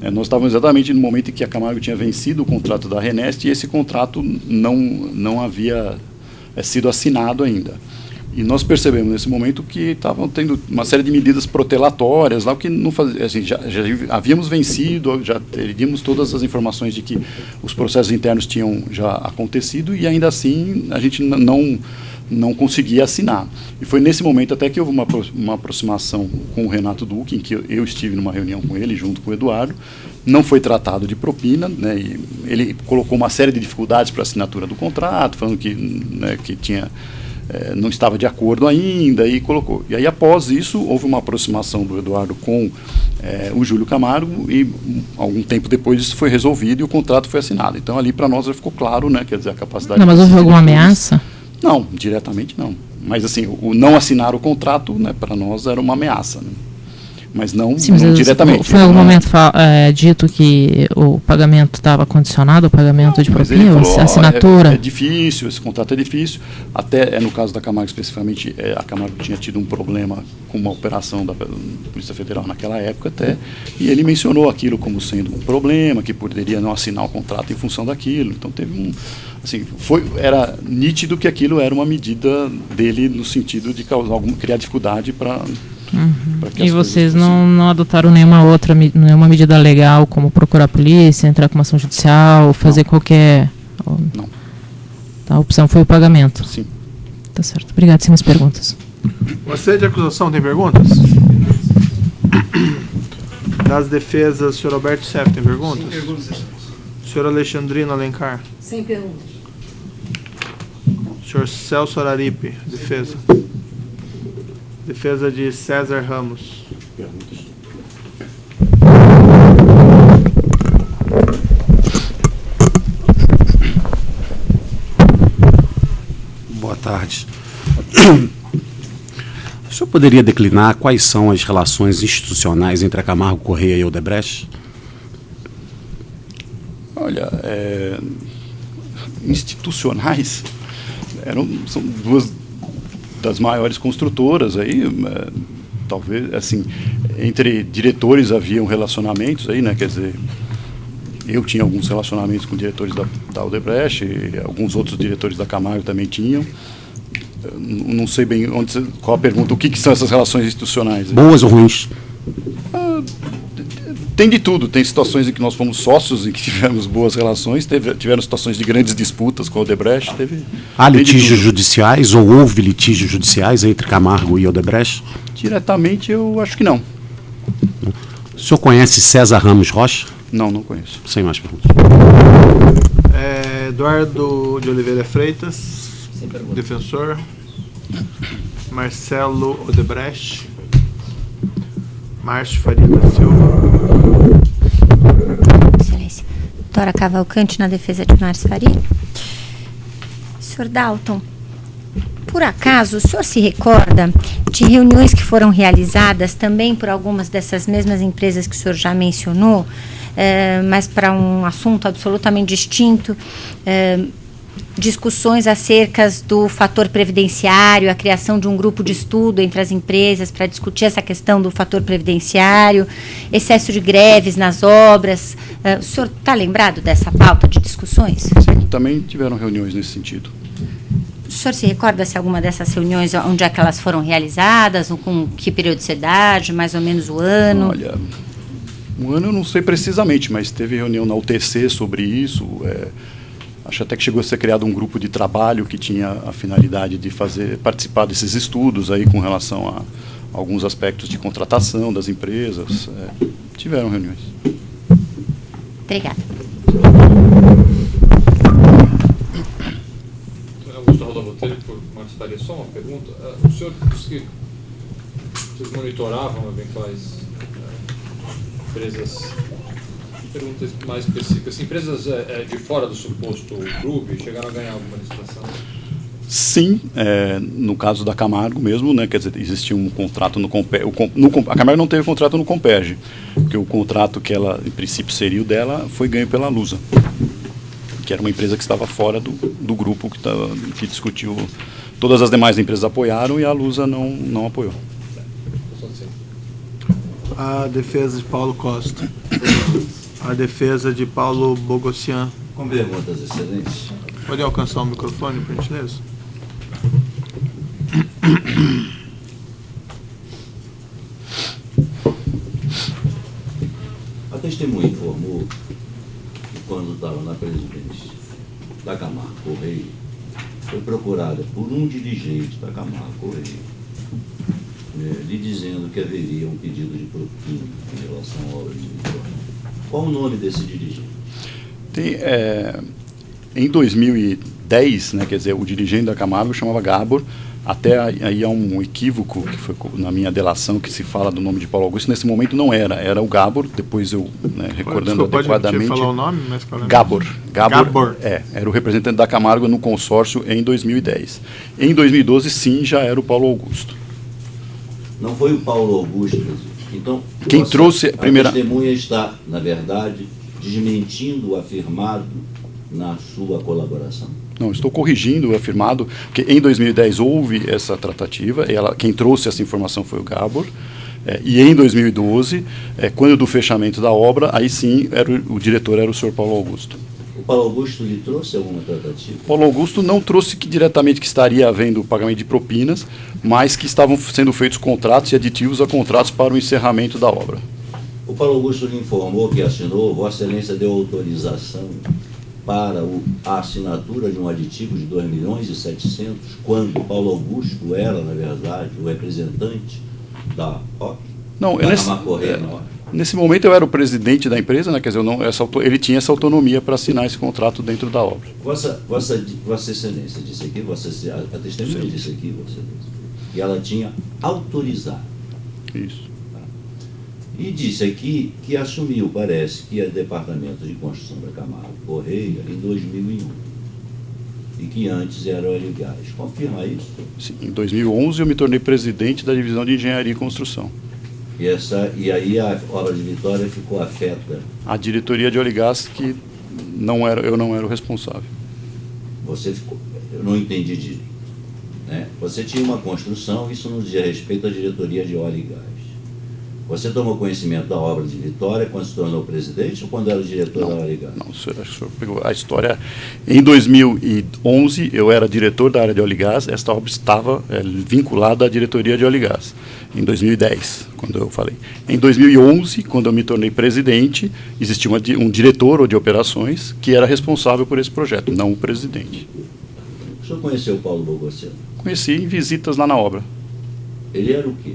Nós estávamos exatamente no momento em que a Camargo tinha vencido o contrato da Renest e esse contrato não havia sido assinado ainda. E nós percebemos nesse momento que estavam tendo uma série de medidas protelatórias, lá, o que não fazia, assim, já havíamos vencido, já teríamos todas as informações de que os processos internos tinham já acontecido e ainda assim a gente não conseguia assinar. E foi nesse momento até que houve uma aproximação com o Renato Duque, em que eu estive numa reunião com ele, junto com o Eduardo. Não foi tratado de propina, né, e ele colocou uma série de dificuldades para a assinatura do contrato, falando que, né, que não estava de acordo ainda, e colocou. E aí, após isso, houve uma aproximação do Eduardo com o Júlio Camargo, e algum tempo depois isso foi resolvido e o contrato foi assinado. Então, ali para nós já ficou claro, né, quer dizer, a capacidade... Não, mas houve alguma ameaça? Não, diretamente não. Mas, assim, o não assinar o contrato, né, para nós era uma ameaça, né? Mas não, sim, mas não diretamente. Foi em algum momento dito que o pagamento estava condicionado ao pagamento de propina, a assinatura? É difícil, esse contrato é difícil. Até no caso da Camargo especificamente, a Camargo tinha tido um problema com uma operação da Polícia Federal naquela época até, e ele mencionou aquilo como sendo um problema, que poderia não assinar o contrato em função daquilo. Então teve assim, era nítido que aquilo era uma medida dele no sentido de criar dificuldade para... E vocês não adotaram nenhuma medida legal, como procurar a polícia, entrar com uma ação judicial, fazer qualquer... Não. Tá, a opção foi o pagamento? Sim. Tá certo. Obrigado. Sem mais perguntas. Você de acusação tem perguntas? Das defesas, senhor Alberto Seff, tem perguntas? Sem perguntas. Senhor Alexandrino Alencar? Sem perguntas. Senhor Celso Araripe, defesa. Defesa de César Ramos. Boa tarde. O senhor poderia declinar quais são as relações institucionais entre a Camargo Corrêa e a Odebrecht? Olha, institucionais são duas das maiores construtoras aí, talvez, assim, entre diretores haviam relacionamentos aí, né, quer dizer, eu tinha alguns relacionamentos com diretores da Odebrecht, e alguns outros diretores da Camargo também tinham. Não sei bem qual a pergunta, o que são essas relações institucionais? Boas ou ruins? Tem de tudo, tem situações em que nós fomos sócios, em que tivemos boas relações, tiveram situações de grandes disputas com a Odebrecht. Há litígios judiciais ou houve litígios judiciais entre Camargo e Odebrecht? Diretamente eu acho que não. O senhor conhece César Ramos Rocha? Não conheço. Sem mais perguntas. Eduardo de Oliveira Freitas, defensor. Marcelo Odebrecht. Márcio Faria da Silva. Excelência. Doutora Cavalcante, na defesa de Márcio Faria. Senhor Dalton, por acaso, o senhor se recorda de reuniões que foram realizadas também por algumas dessas mesmas empresas que o senhor já mencionou, mas para um assunto absolutamente distinto, discussões acerca do fator previdenciário, a criação de um grupo de estudo entre as empresas para discutir essa questão do fator previdenciário, excesso de greves nas obras. O senhor está lembrado dessa pauta de discussões? Sim, também tiveram reuniões nesse sentido. O senhor se recorda se alguma dessas reuniões, onde é que elas foram realizadas, ou com que periodicidade, mais ou menos o ano? Olha, o ano eu não sei precisamente, mas teve reunião na UTC sobre isso. Acho até que chegou a ser criado um grupo de trabalho que tinha a finalidade de participar desses estudos aí com relação a alguns aspectos de contratação das empresas. Tiveram reuniões. Obrigada. Augusto Roda Botelho, por Marcos Faria, só uma pergunta. O senhor disse que vocês monitoravam eventuais empresas... Perguntas mais específicas. Empresas de fora do suposto clube chegaram a ganhar alguma licitação? Sim, no caso da Camargo mesmo, né, quer dizer, existia um contrato no Compeg. A Camargo não teve contrato no Compeg, porque o contrato que ela, em princípio, seria o dela, foi ganho pela Lusa, que era uma empresa que estava fora do grupo que discutiu. Todas as demais empresas apoiaram e a Lusa não apoiou. A defesa de Paulo Costa. A defesa de Paulo Bogossian. Com perguntas, excelentes. Pode alcançar o microfone, por gentileza? A testemunha informou que quando estava na presidência da Camargo Correia, foi procurada por um dirigente da Camargo Correia, lhe dizendo que haveria um pedido de propina em relação à obra de Vitória. Qual o nome desse dirigente? Em 2010, né, quer dizer, o dirigente da Camargo chamava Gabor. Até aí há um equívoco que foi na minha delação que se fala do nome de Paulo Augusto. Nesse momento não era o Gabor. Depois eu, recordando adequadamente. Pode falar o nome? Mas qual é? Gabor. Era o representante da Camargo no consórcio em 2010. Em 2012, sim, já era o Paulo Augusto. Não foi o Paulo Augusto, presidente. Então, quem trouxe a primeira... testemunha está, na verdade, desmentindo o afirmado na sua colaboração? Não, estou corrigindo o afirmado, porque em 2010 houve essa tratativa, quem trouxe essa informação foi o Gabor, e em 2012, quando do fechamento da obra, aí sim o diretor era o senhor Paulo Augusto. O Paulo Augusto lhe trouxe alguma tratativa? Paulo Augusto não trouxe diretamente que estaria havendo pagamento de propinas, mas que estavam sendo feitos contratos e aditivos a contratos para o encerramento da obra. O Paulo Augusto lhe informou que assinou, Vossa Excelência deu autorização para a assinatura de um aditivo de 2.700.000, quando Paulo Augusto era, na verdade, o representante da OC? Não, nesse momento eu era o presidente da empresa, né, quer dizer, ele tinha essa autonomia para assinar esse contrato dentro da obra. Vossa Excelência disse aqui, a testemunha disse aqui, Vossa Excelência, que ela tinha autorizado. Isso. E disse aqui que assumiu, parece, que é Departamento de Construção da Camargo Correia em 2001. E que antes era o Oligás. Confirma isso? Sim, em 2011 eu me tornei presidente da Divisão de Engenharia e Construção. E aí a obra de Vitória ficou afeta? A diretoria de Oligás, que eu não era o responsável. Eu não entendi direito. Né? Você tinha uma construção, isso não dizia respeito à diretoria de Oligás. Você tomou conhecimento da obra de Vitória quando se tornou presidente ou quando era o diretor da Oligás? Não, o senhor pegou a história. Em 2011, eu era diretor da área de Oligás, esta obra estava vinculada à diretoria de Oligás. Em 2010, quando eu falei. Em 2011, quando eu me tornei presidente, existia um diretor de operações que era responsável por esse projeto, não o presidente. O senhor conheceu o Paulo Bogossian? Conheci em visitas lá na obra. Ele era o quê?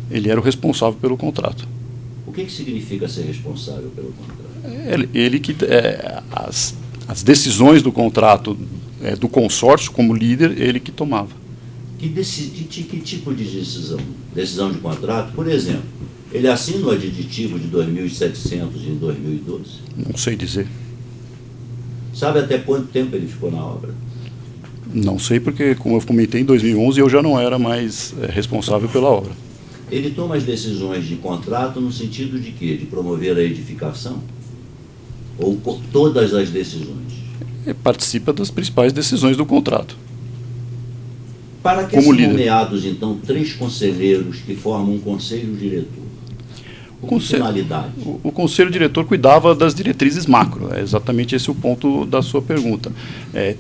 Ele era o responsável pelo contrato. O que significa ser responsável pelo contrato? Ele que as decisões do contrato do consórcio, como líder, ele que tomava. Que tipo de decisão? Decisão de contrato? Por exemplo, ele assina o aditivo de 2.700 em 2012? Não sei dizer. Sabe até quanto tempo ele ficou na obra? Não sei, porque, como eu comentei, em 2011 eu já não era mais responsável pela obra. Ele toma as decisões de contrato no sentido de quê? De promover a edificação? Ou todas as decisões? Ele participa das principais decisões do contrato. Para que são nomeados, então, 3 conselheiros que formam um conselho diretor? Com finalidade? O conselho diretor cuidava das diretrizes macro, é exatamente esse o ponto da sua pergunta.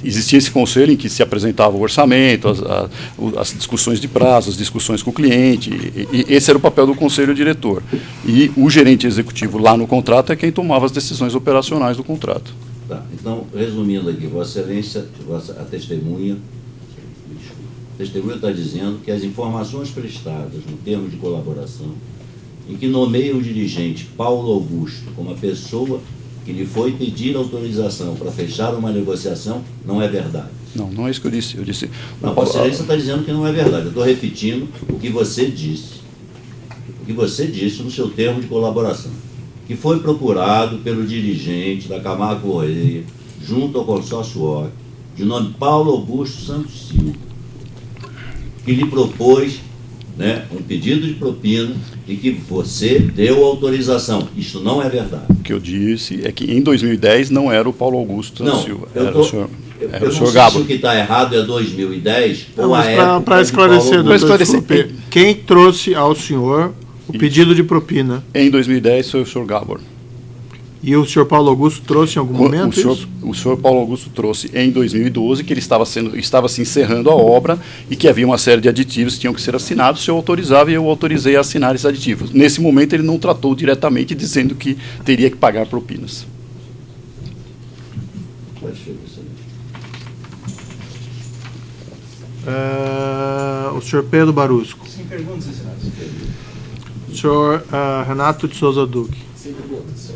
Existia esse conselho em que se apresentava o orçamento, as discussões de prazo, as discussões com o cliente, e esse era o papel do conselho diretor. E o gerente executivo lá no contrato é quem tomava as decisões operacionais do contrato. Tá, então, resumindo aqui, Vossa Excelência, a testemunha está dizendo que as informações prestadas no termo de colaboração, em que nomeia o dirigente Paulo Augusto como a pessoa que lhe foi pedir autorização para fechar uma negociação, não é verdade. Não é isso que eu disse. Eu disse. Não, Vossa Excelência está dizendo que não é verdade. Eu estou repetindo o que você disse. O que você disse no seu termo de colaboração. Que foi procurado pelo dirigente da Camargo Correia, junto ao consórcio OC, de nome Paulo Augusto Santos Silva, que lhe propôs um pedido de propina e que você deu autorização. Isso não é verdade. O que eu disse é que em 2010 não era o Paulo Augusto Silva, era o senhor Gabor. Se o que está errado é 2010 ou a época para esclarecer, quem trouxe ao senhor O pedido de propina. Em 2010 foi o senhor Gabor. E o senhor Paulo Augusto trouxe em algum momento isso? O senhor Paulo Augusto trouxe em 2012 que ele estava se encerrando a obra e que havia uma série de aditivos que tinham que ser assinados. O senhor autorizava e eu autorizei a assinar esses aditivos. Nesse momento ele não tratou diretamente dizendo que teria que pagar propinas. O senhor Pedro Barusco. Sem perguntas, excelência. O senhor Renato de Souza Duque. Sem perguntas.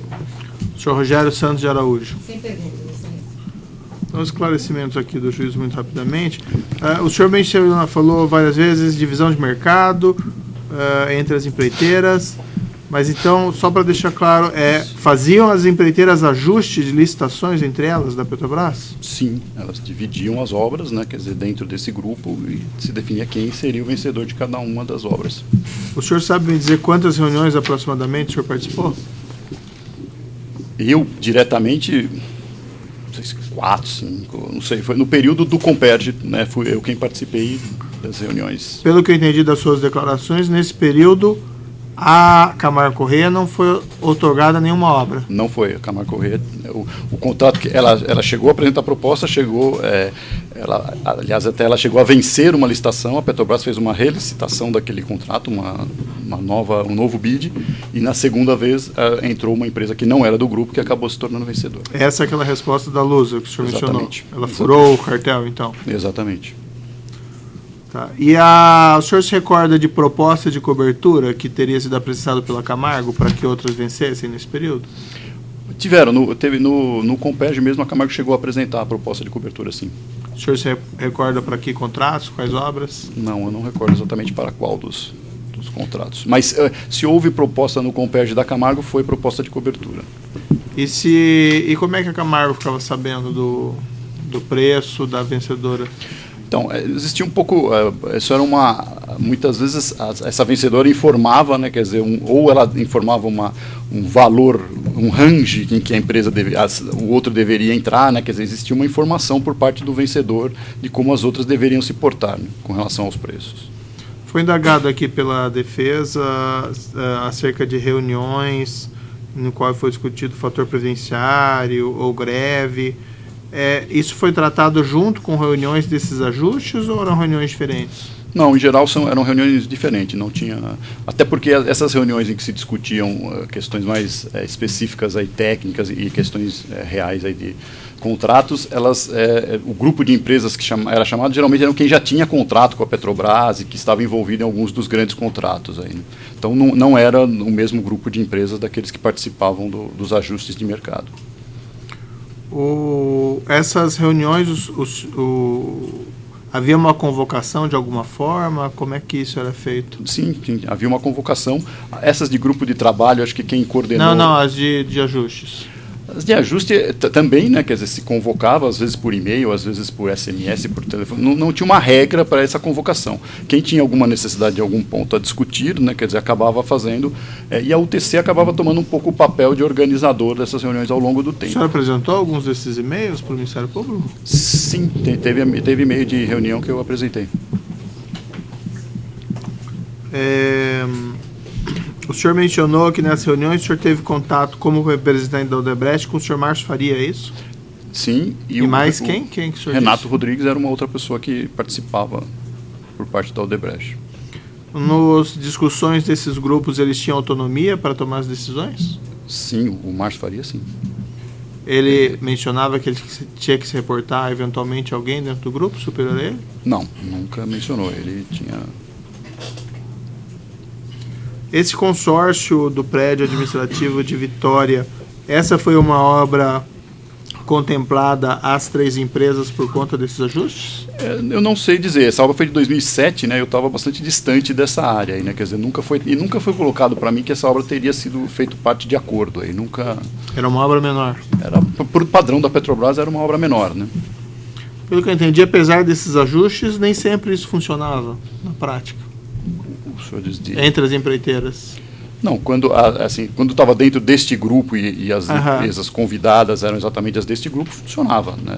O senhor Rogério Santos de Araújo. Sem perguntas, excelência. Então, esclarecimentos aqui do juiz muito rapidamente. O senhor falou várias vezes divisão de mercado entre as empreiteiras, mas então, só para deixar claro, faziam as empreiteiras ajustes de licitações entre elas da Petrobras? Sim, elas dividiam as obras, né, quer dizer, dentro desse grupo e se definia quem seria o vencedor de cada uma das obras. O senhor sabe me dizer quantas reuniões aproximadamente o senhor participou? Eu, diretamente, não sei se 4, 5, não sei, foi no período do Comperj, né, fui eu quem participei das reuniões. Pelo que eu entendi das suas declarações, nesse período, a Camargo Corrêa não foi outorgada nenhuma obra. Não foi, a Camargo Corrêa, o contrato, que ela chegou a apresentar a proposta, aliás, até ela chegou a vencer uma licitação, a Petrobras fez uma relicitação daquele contrato, um novo bid, e na segunda vez entrou uma empresa que não era do grupo, que acabou se tornando vencedora. Essa é aquela resposta da Lusa que o senhor Exatamente. mencionou. Ela furou o cartel, então. Exatamente. Tá. E o senhor se recorda de proposta de cobertura que teria sido apresentada pela Camargo para que outras vencessem nesse período? Tiveram, no Comperj mesmo, a Camargo chegou a apresentar a proposta de cobertura, sim. O senhor se recorda para que contratos, quais obras? Não, eu não recordo exatamente para qual dos contratos. Mas se houve proposta no Comperj da Camargo, foi proposta de cobertura. E como é que a Camargo ficava sabendo do preço da vencedora? Então, existia um pouco, isso era muitas vezes essa vencedora informava, né, quer dizer, ou ela informava um valor, um range em que a empresa o outro deveria entrar, né, quer dizer, existia uma informação por parte do vencedor de como as outras deveriam se portar, né, com relação aos preços. Foi indagado aqui pela defesa acerca de reuniões no qual foi discutido o fator previdenciário ou greve. Isso foi tratado junto com reuniões desses ajustes ou eram reuniões diferentes? Não, em geral eram reuniões diferentes, não tinha, até porque essas reuniões em que se discutiam questões mais específicas aí, técnicas e questões reais aí de contratos, o grupo de empresas que era chamado geralmente eram quem já tinha contrato com a Petrobras e que estava envolvido em alguns dos grandes contratos aí, né? Então não era o mesmo grupo de empresas daqueles que participavam dos ajustes de mercado. Essas reuniões, havia uma convocação de alguma forma? Como é que isso era feito? Sim, havia uma convocação. Essas de grupo de trabalho, acho que quem coordenou... Não, as de ajustes. As de ajuste também, né, quer dizer, se convocava, às vezes por e-mail, às vezes por SMS, por telefone. Não tinha uma regra para essa convocação. Quem tinha alguma necessidade de algum ponto a discutir, né, quer dizer, acabava fazendo, e a UTC acabava tomando um pouco o papel de organizador dessas reuniões ao longo do tempo. O senhor apresentou alguns desses e-mails para o Ministério Público? Sim, teve e-mail de reunião que eu apresentei. O senhor mencionou que nessas reuniões o senhor teve contato como representante da Odebrecht com o senhor Márcio Faria, é isso? Sim. E mais quem? Quem que o senhor Renato disse? Rodrigues era uma outra pessoa que participava por parte da Odebrecht. Nas discussões desses grupos, eles tinham autonomia para tomar as decisões? Sim, o Márcio Faria, sim. Ele mencionava que ele tinha que se reportar eventualmente a alguém dentro do grupo, superior a ele? Não, nunca mencionou. Ele tinha... Esse consórcio do prédio administrativo de Vitória, essa foi uma obra contemplada às 3 empresas por conta desses ajustes? Eu não sei dizer. Essa obra foi de 2007, né? Eu estava bastante distante dessa área aí, né? Quer dizer, nunca foi colocado para mim que essa obra teria sido feito parte de acordo aí. Nunca. Era uma obra menor. Por padrão da Petrobras, era uma obra menor, né? Pelo que eu entendi, apesar desses ajustes, nem sempre isso funcionava na prática. O senhor diz de... Entre as empreiteiras. Não, quando estava dentro deste grupo e as empresas convidadas eram exatamente as deste grupo, funcionava, né?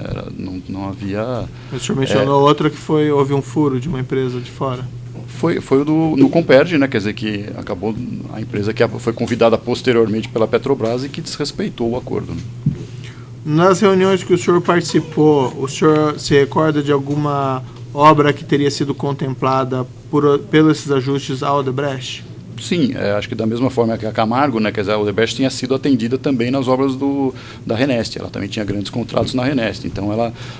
Não havia... O senhor mencionou outra que houve um furo de uma empresa de fora. foi o no Comperj, né? Quer dizer, que acabou a empresa que foi convidada posteriormente pela Petrobras e que desrespeitou o acordo. Né? Nas reuniões que o senhor participou, o senhor se recorda de alguma obra que teria sido contemplada pelos esses ajustes à Odebrecht? Sim, acho que da mesma forma que a Camargo, né, quer dizer, a Odebrecht tinha sido atendida também nas obras da Renest. Ela também tinha grandes contratos na Renest. Então,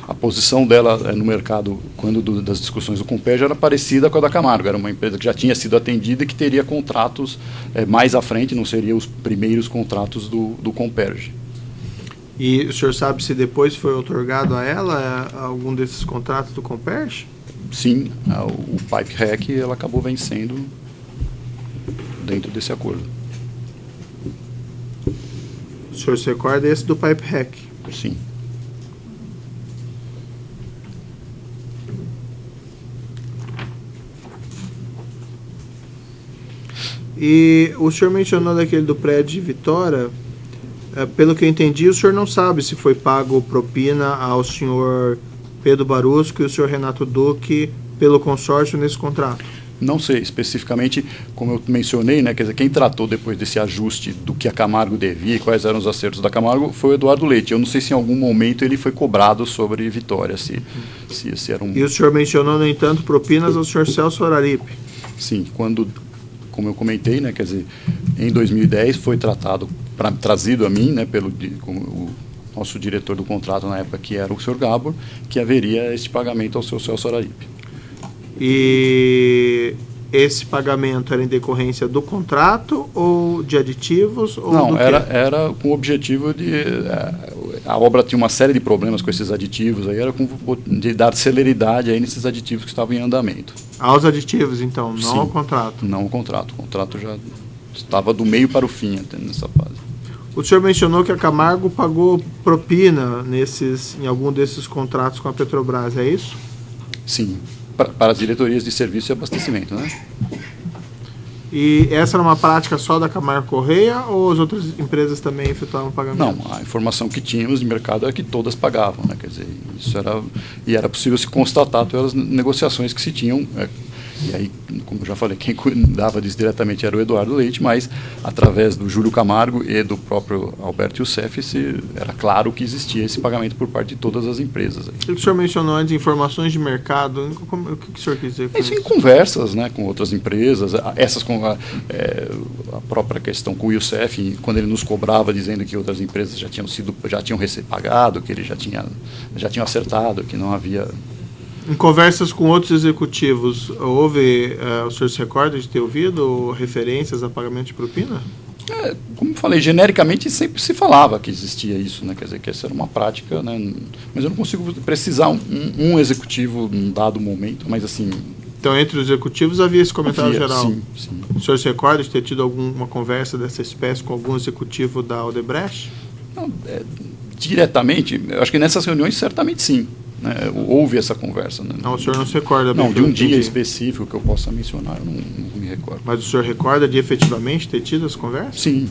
a posição dela no mercado, quando das discussões do Comperj, era parecida com a da Camargo. Era uma empresa que já tinha sido atendida e que teria contratos mais à frente, não seriam os primeiros contratos do Comperj. E o senhor sabe se depois foi outorgado a ela algum desses contratos do Comperj? Sim, o Pipe Hack ela acabou vencendo dentro desse acordo. O senhor se recorda esse do Pipe Hack? Sim. E o senhor mencionou daquele do prédio de Vitória. Pelo que eu entendi, o senhor não sabe se foi pago propina ao senhor Pedro Barusco e o senhor Renato Duque pelo consórcio nesse contrato. Não sei, especificamente, como eu mencionei, né, quer dizer, quem tratou depois desse ajuste do que a Camargo devia, quais eram os acertos da Camargo, foi o Eduardo Leite. Eu não sei se em algum momento ele foi cobrado sobre Vitória, se esse era um... E o senhor mencionou, no entanto, propinas ao senhor Celso Araripe. Sim, como eu comentei, né, quer dizer, em 2010 foi trazido a mim, né, como o nosso diretor do contrato na época, que era o senhor Gabor, que haveria este pagamento ao seu Celso Araripe. E esse pagamento era em decorrência do contrato ou de aditivos? Ou não, do era com o objetivo de... A obra tinha uma série de problemas com esses aditivos, aí era de dar celeridade aí nesses aditivos que estavam em andamento. Aos aditivos, então, não Sim, ao contrato? Não ao contrato. O contrato já estava do meio para o fim até nessa fase. O senhor mencionou que a Camargo pagou propina em algum desses contratos com a Petrobras, é isso? Sim, para as diretorias de serviço e abastecimento, né? E essa era uma prática só da Camargo Correia ou as outras empresas também efetuavam pagamento? Não, a informação que tínhamos de mercado era que todas pagavam, né? Quer dizer, isso era possível se constatar pelas negociações que se tinham. E aí, como eu já falei, quem cuidava disso diretamente era o Eduardo Leite, mas através do Júlio Camargo e do próprio Alberto Youssef, era claro que existia esse pagamento por parte de todas as empresas. Aí. O senhor mencionou antes informações de mercado, o que o senhor quis dizer com isso? Em conversas, né, com outras empresas, essas com a própria questão com o Youssef, quando ele nos cobrava dizendo que outras empresas já tinham pagado, que ele já tinham acertado, que não havia... Em conversas com outros executivos, o senhor se recorda de ter ouvido referências a pagamento de propina? Como eu falei, genericamente sempre se falava que existia isso, né? Quer dizer, que essa era uma prática, né? Mas eu não consigo precisar um executivo num dado momento, mas assim... Então, entre os executivos havia esse comentário geral? Sim. O senhor se recorda de ter tido alguma conversa dessa espécie com algum executivo da Odebrecht? Não, diretamente, eu acho que nessas reuniões certamente sim. Né, houve essa conversa. Né? Não, o senhor não se recorda? Não, de um dia específico que eu possa mencionar, eu não me recordo. Mas o senhor recorda de efetivamente ter tido essa conversa? Sim.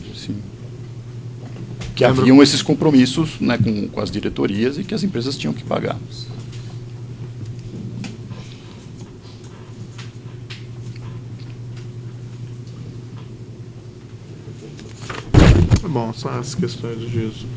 Que haviam esses compromissos, né, com as diretorias e que as empresas tinham que pagar. Bom, são as questões do juízo.